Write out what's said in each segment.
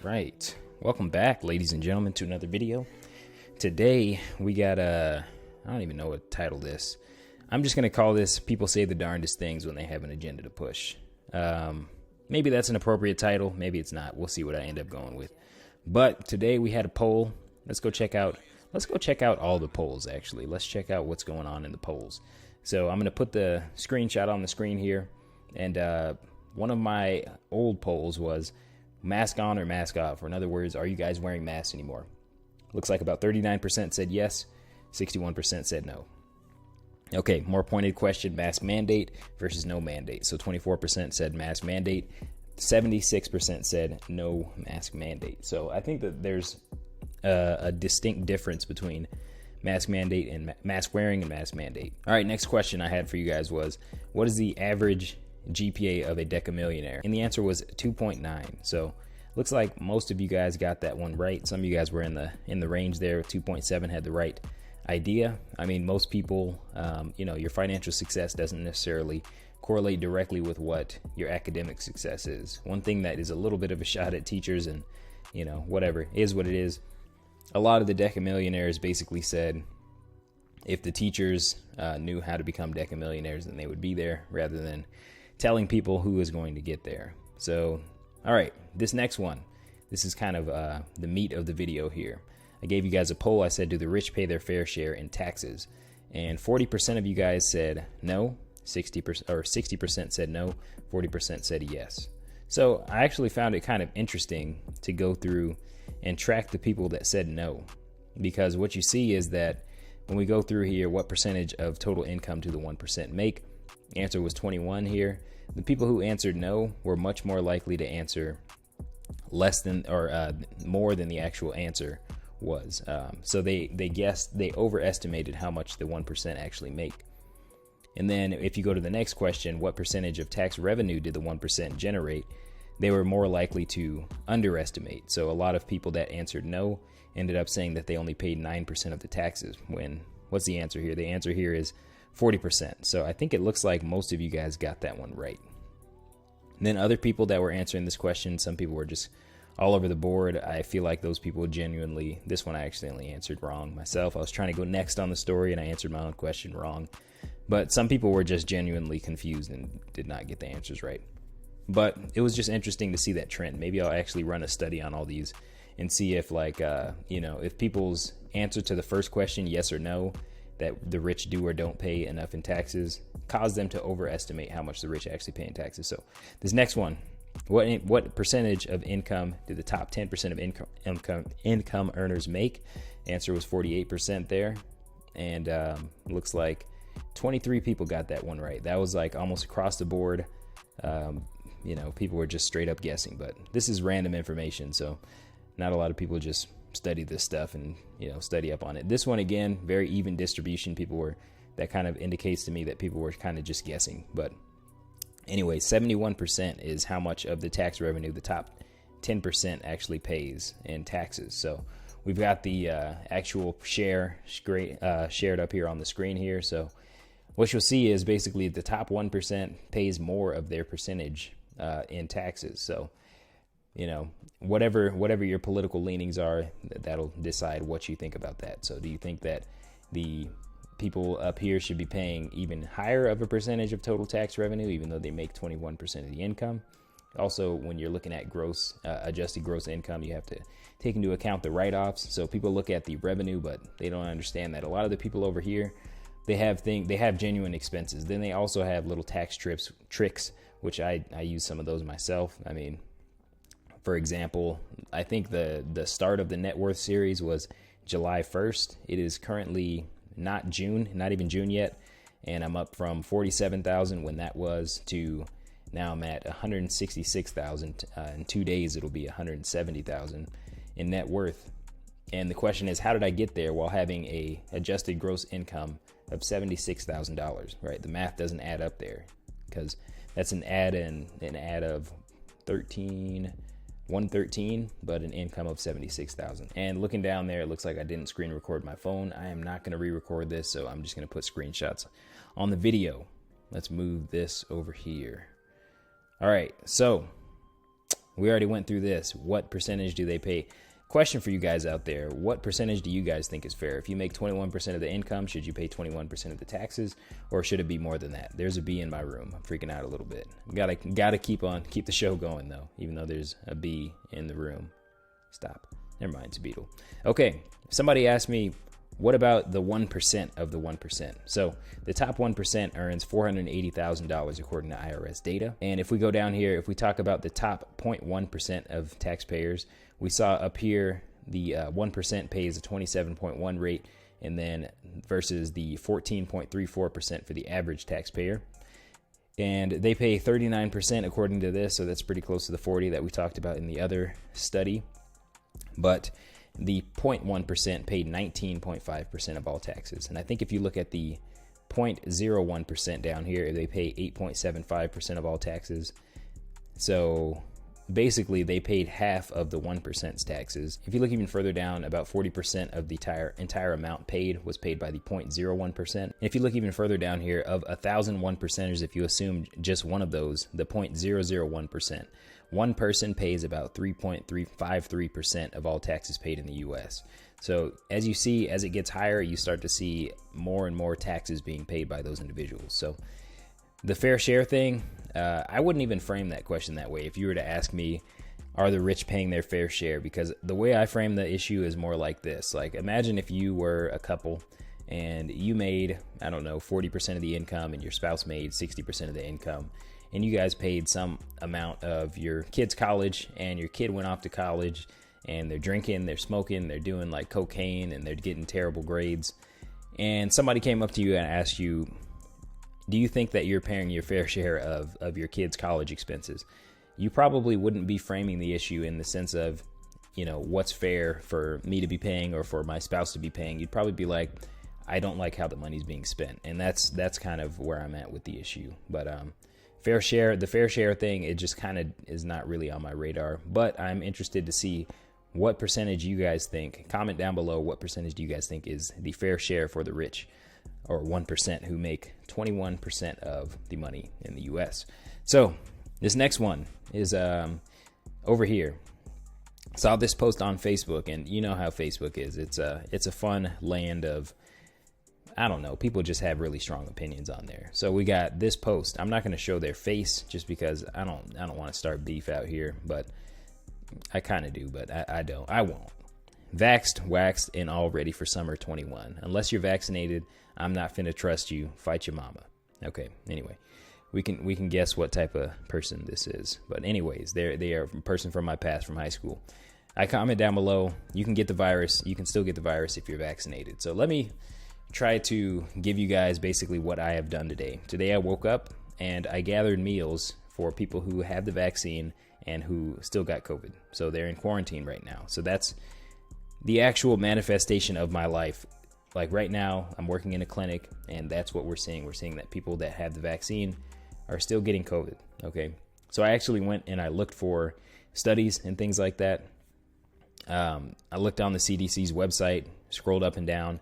Right. Welcome back, ladies and gentlemen, to another video. Today, we got I don't even know what to title this. I'm just going to call this People Say the Darndest Things When They Have an Agenda to Push. Maybe that's an appropriate title. Maybe it's not. We'll see what I end up going with. But today we had a poll. Let's go check out all the polls, actually. Let's check out what's going on in the polls. So I'm going to put the screenshot on the screen here. And one of my old polls was mask on or mask off, or in other words, are you guys wearing masks anymore? Looks like about 39% said yes, 61% said no. Okay, more pointed question, mask mandate versus no mandate. So 24% said mask mandate, 76% said no mask mandate. So I think that there's a distinct difference between mask mandate and mask wearing and mask mandate. All right, next question I had for you guys was, what is the average GPA of a decamillionaire? And the answer was 2.9. So looks like most of you guys got that one right. Some of you guys were in the range there. 2.7 had the right idea. I mean, most people, your financial success doesn't necessarily correlate directly with what your academic success is. One thing that is a little bit of a shot at teachers and, whatever is what it is. A lot of the decamillionaires basically said if the teachers knew how to become decamillionaires, then they would be there rather than telling people who is going to get there. So, all right, this next one, this is kind of the meat of the video here. I gave you guys a poll. I said, do the rich pay their fair share in taxes? And 40% of you guys said no, 60% said no, 40% said yes. So I actually found it kind of interesting to go through and track the people that said no, because what you see is that when we go through here, what percentage of total income do the 1% make? The answer was 21 here. The people who answered no were much more likely to answer less than or more than the actual answer was. So they overestimated how much the 1% actually make. And then if you go to the next question, what percentage of tax revenue did the 1% generate? They were more likely to underestimate. So a lot of people that answered no ended up saying that they only paid 9% of the taxes. When what's the answer here? The answer here is 40%. So I think it looks like most of you guys got that one right. And then other people that were answering this question, some people were just all over the board. I feel like those people genuinely, this one I accidentally answered wrong myself. I was trying to go next on the story and I answered my own question wrong. But some people were just genuinely confused and did not get the answers right. But it was just interesting to see that trend. Maybe I'll actually run a study on all these and see if if people's answer to the first question, yes or no, that the rich do or don't pay enough in taxes, cause them to overestimate how much the rich actually pay in taxes. So this next one, what percentage of income did the top 10% of income earners make? Answer was 48% there. And looks like 23 people got that one right. That was like almost across the board. People were just straight up guessing, but this is random information. So not a lot of people just study this stuff and, study up on it. This one, again, very even distribution. That kind of indicates to me that people were kind of just guessing. But anyway, 71% is how much of the tax revenue the top 10% actually pays in taxes. So we've got the actual shared up here on the screen here. So what you'll see is basically the top 1% pays more of their percentage in taxes. So, whatever your political leanings are, that'll decide what you think about that. So do you think that the people up here should be paying even higher of a percentage of total tax revenue, even though they make 21% of the income? Also, when you're looking at adjusted gross income, you have to take into account the write-offs. So people look at the revenue, but they don't understand that a lot of the people over here, they have genuine expenses. Then they also have little tax tricks, which I use some of those myself. I mean, for example, I think the start of the net worth series was July 1st. It is currently not even June yet. And I'm up from 47,000 when that was to now I'm at 166,000. In 2 days, it'll be 170,000 in net worth. And the question is, how did I get there while having a adjusted gross income of $76,000, right? The math doesn't add up there because that's an add of 113, but an income of 76,000. And looking down there, it looks like I didn't screen record my phone. I am not going to re-record this, so I'm just going to put screenshots on the video. Let's move this over here. All right, so We already went through this. What percentage do they pay? Question for you guys out there. What percentage do you guys think is fair? If you make 21% of the income, should you pay 21% of the taxes, or should it be more than that? There's a bee in my room. I'm freaking out a little bit. Gotta keep the show going though, even though there's a bee in the room. Stop. Never mind, it's a beetle. Okay, somebody asked me, what about the 1% of the 1%? So the top 1% earns $480,000 according to IRS data. And if we go down here, if we talk about the top 0.1% of taxpayers, we saw up here the 1% pays a 27.1 rate, and then versus the 14.34% for the average taxpayer. And they pay 39% according to this, so that's pretty close to the 40 that we talked about in the other study. But the 0.1% paid 19.5% of all taxes. And I think if you look at the 0.01% down here, they pay 8.75% of all taxes. So basically, they paid half of the 1%'s taxes. If you look even further down, about 40% of the entire amount paid was paid by the 0.01%. And if you look even further down here, of 1,000 1%ers, if you assume just one of those, the 0.001%, one person pays about 3.353% of all taxes paid in the U.S. So as you see, as it gets higher, you start to see more and more taxes being paid by those individuals. So the fair share thing, I wouldn't even frame that question that way. If you were to ask me, are the rich paying their fair share? Because the way I frame the issue is more like this. Like, imagine if you were a couple and you made, I don't know, 40% of the income and your spouse made 60% of the income, and you guys paid some amount of your kid's college, and your kid went off to college and they're drinking, they're smoking, they're doing like cocaine, and they're getting terrible grades. And somebody came up to you and asked you, do you think that you're paying your fair share of your kid's college expenses? You probably wouldn't be framing the issue in the sense of, you know, what's fair for me to be paying or for my spouse to be paying. You'd probably be like, I don't like how the money's being spent. And that's kind of where I'm at with the issue. But fair share, the fair share thing, it just kind of is not really on my radar. But I'm interested to see what percentage you guys think. Comment down below, what percentage do you guys think is the fair share for the rich, or 1% who make 21% of the money in the U.S. So this next one is over here. Saw this post on Facebook, and you know how Facebook is. It's a fun land of, I don't know, people just have really strong opinions on there. So we got this post. I'm not going to show their face just because I don't want to start beef out here, but I kind of do, but I won't. Vaxxed, waxed, and all ready for summer 21. Unless you're vaccinated, I'm not finna trust you. Fight your mama. Okay, anyway, we can guess what type of person this is. But anyways, they are a person from my past, from high school. I comment down below. You can get the virus. You can still get the virus if you're vaccinated. So let me try to give you guys basically what I have done today. Today I woke up and I gathered meals for people who have the vaccine and who still got COVID. So they're in quarantine right now. So that's the actual manifestation of my life. Like right now, I'm working in a clinic, and that's what we're seeing. We're seeing that people that have the vaccine are still getting COVID. Okay. So I actually went and I looked for studies and things like that. I looked on the CDC's website, scrolled up and down,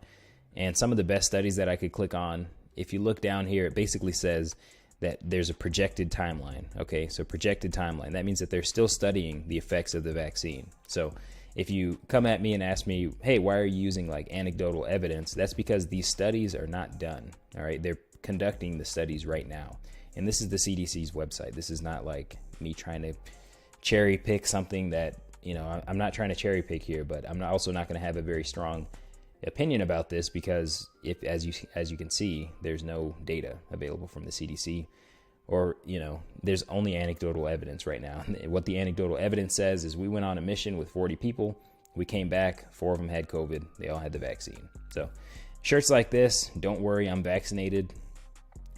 and some of the best studies that I could click on, if you look down here, it basically says that there's a projected timeline. Okay, so projected timeline. That means that they're still studying the effects of the vaccine. So if you come at me and ask me, hey, why are you using like anecdotal evidence? That's because these studies are not done. All right, they're conducting the studies right now. And this is the CDC's website. This is not like me trying to cherry pick something that, you know, I'm not trying to cherry pick here, but I'm also not going to have a very strong opinion about this because if, as you can see, there's no data available from the CDC, or, you know, there's only anecdotal evidence right now. What the anecdotal evidence says is we went on a mission with 40 people. We came back, 4 of them had COVID. They all had the vaccine. So shirts like this, don't worry, I'm vaccinated.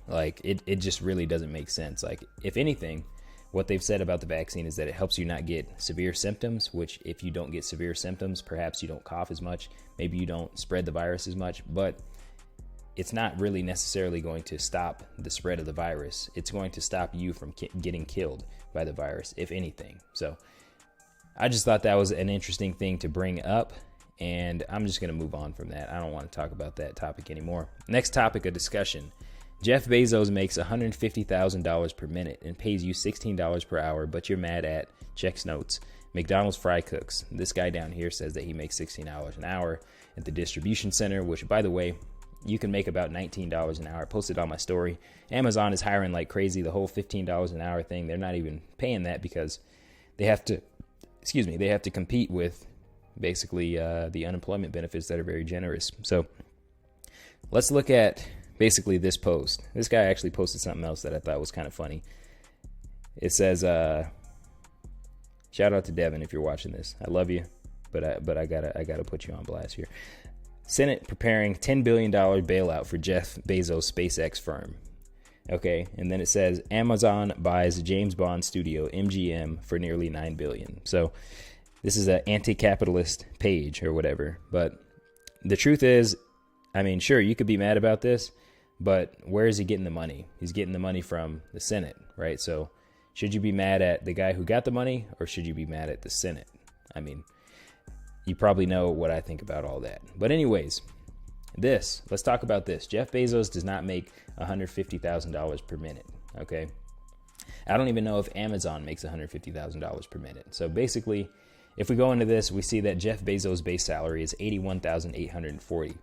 Like it just really doesn't make sense. Like if anything, what they've said about the vaccine is that it helps you not get severe symptoms, which if you don't get severe symptoms, perhaps you don't cough as much. Maybe you don't spread the virus as much, but it's not really necessarily going to stop the spread of the virus. It's going to stop you from getting killed by the virus, if anything. So I just thought that was an interesting thing to bring up, and I'm just going to move on from that. I don't want to talk about that topic anymore. Next topic of discussion. Jeff Bezos makes $150,000 per minute and pays you $16 per hour, but you're mad at, checks notes, McDonald's fry cooks. This guy down here says that he makes $16 an hour at the distribution center, which, by the way, you can make about $19 an hour. I posted on my story. Amazon is hiring like crazy. The whole $15 an hour thing, they're not even paying that because they have to, they have to compete with basically the unemployment benefits that are very generous. So let's look at basically this post. This guy actually posted something else that I thought was kind of funny. It says, shout out to Devin if you're watching this. I love you, but I gotta put you on blast here. Senate preparing $10 billion bailout for Jeff Bezos' SpaceX firm. Okay, and then it says Amazon buys James Bond studio MGM for nearly $9 billion. So this is an anti-capitalist page or whatever. But the truth is, I mean, sure, you could be mad about this, but where is he getting the money? He's getting the money from the Senate, right? So should you be mad at the guy who got the money, or should you be mad at the Senate? I mean, you probably know what I think about all that. But anyways, let's talk about this. Jeff Bezos does not make $150,000 per minute, okay? I don't even know if Amazon makes $150,000 per minute. So basically, if we go into this, we see that Jeff Bezos' base salary is $81,840.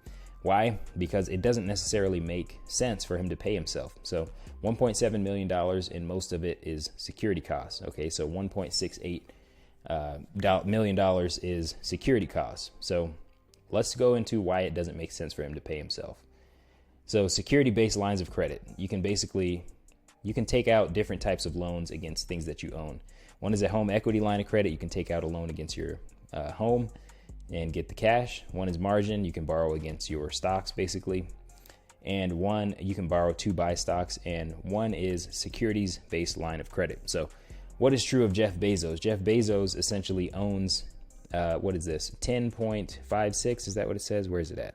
Why? Because it doesn't necessarily make sense for him to pay himself. So $1.7 million, and most of it is security costs, okay? So $1.68 million is security costs. So let's go into why it doesn't make sense for him to pay himself. So security-based lines of credit. You can take out different types of loans against things that you own. One is a home equity line of credit. You can take out a loan against your home and get the cash. One is margin. You can borrow against your stocks, basically. And one, you can borrow to buy stocks. And one is securities-based line of credit. So what is true of Jeff Bezos? Jeff Bezos essentially owns, what is this? 10.56, is that what it says? Where is it at?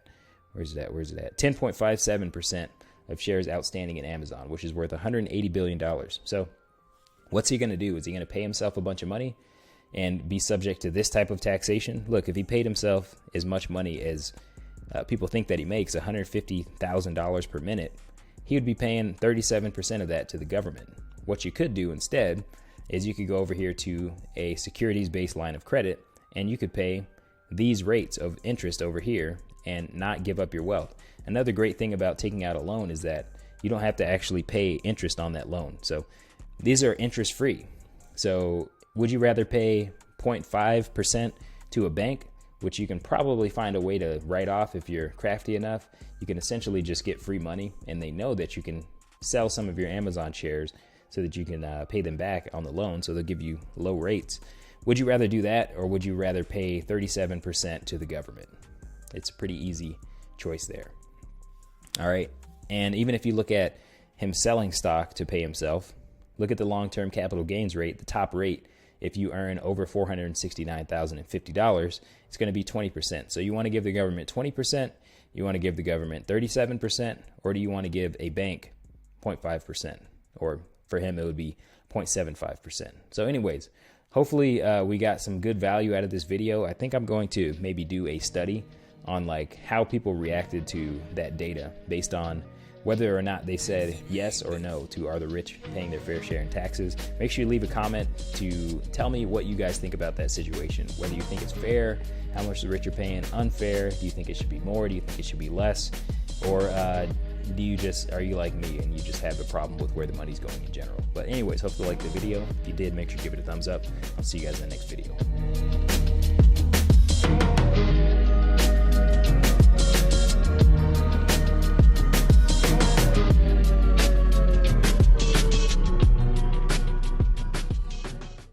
10.57% of shares outstanding in Amazon, which is worth $180 billion. So what's he going to do? Is he going to pay himself a bunch of money and be subject to this type of taxation? Look, if he paid himself as much money as people think that he makes, $150,000 per minute, he would be paying 37% of that to the government. What you could do instead is you could go over here to a securities-based line of credit, and you could pay these rates of interest over here and not give up your wealth. Another great thing about taking out a loan is that you don't have to actually pay interest on that loan. So these are interest-free. So would you rather pay 0.5% to a bank, which you can probably find a way to write off if you're crafty enough? You can essentially just get free money, and they know that you can sell some of your Amazon shares so that you can pay them back on the loan, so they'll give you low rates. Would you rather do that, or would you rather pay 37% to the government? It's a pretty easy choice there. All right, and even if you look at him selling stock to pay himself, look at the long-term capital gains rate, the top rate. If you earn over $469,050, it's going to be 20%. So you want to give the government 20%, you want to give the government 37%, or do you want to give a bank 0.5%? Or for him, it would be 0.75%. So anyways, hopefully we got some good value out of this video. I think I'm going to maybe do a study on like how people reacted to that data based on whether or not they said yes or no to are the rich paying their fair share in taxes. Make sure you leave a comment to tell me what you guys think about that situation, whether you think it's fair, how much the rich are paying, unfair, do you think it should be more, do you think it should be less, or are you like me and you just have a problem with where the money's going in general? But anyways, hope you liked the video. If you did, make sure you give it a thumbs up. I'll see you guys in the next video.